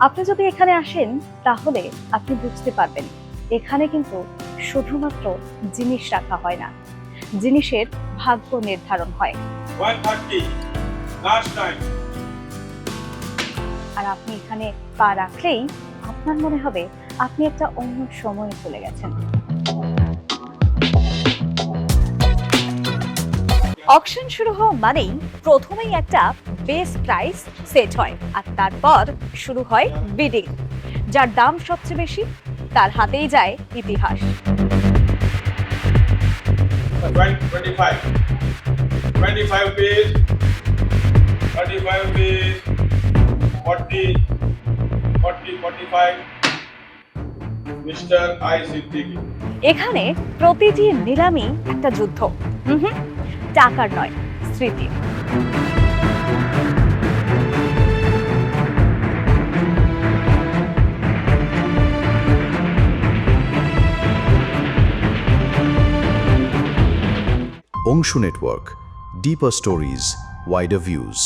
আপনি যদি এখানে আসেন তাহলে আপনি বুঝতে পারবেন এখানে কিন্তু শুধুমাত্র জিনিস রাখা হয় না, জিনিসের ভাগ্য নির্ধারণ হয়। 130 last time. আর আপনি এখানে পা রাখলেই আপনার মনে হবে আপনি একটা অন্য সময়ে চলে গেছেন। অকশন শুরু হওয়া মানেই প্রথমেই একটা বেস প্রাইস সেট হয় আর তারপর শুরু হয় বিডিং। যার দাম সবচেয়ে বেশি তার হাতেই যায় ইতিহাস। 25 piece, 35 piece, 40, 45, Mr. I. Siddiqui. এখানে প্রতিটি নিলামই একটা যুদ্ধ, টাকার নয়, স্মৃতি। Anshu network, deeper stories, wider views.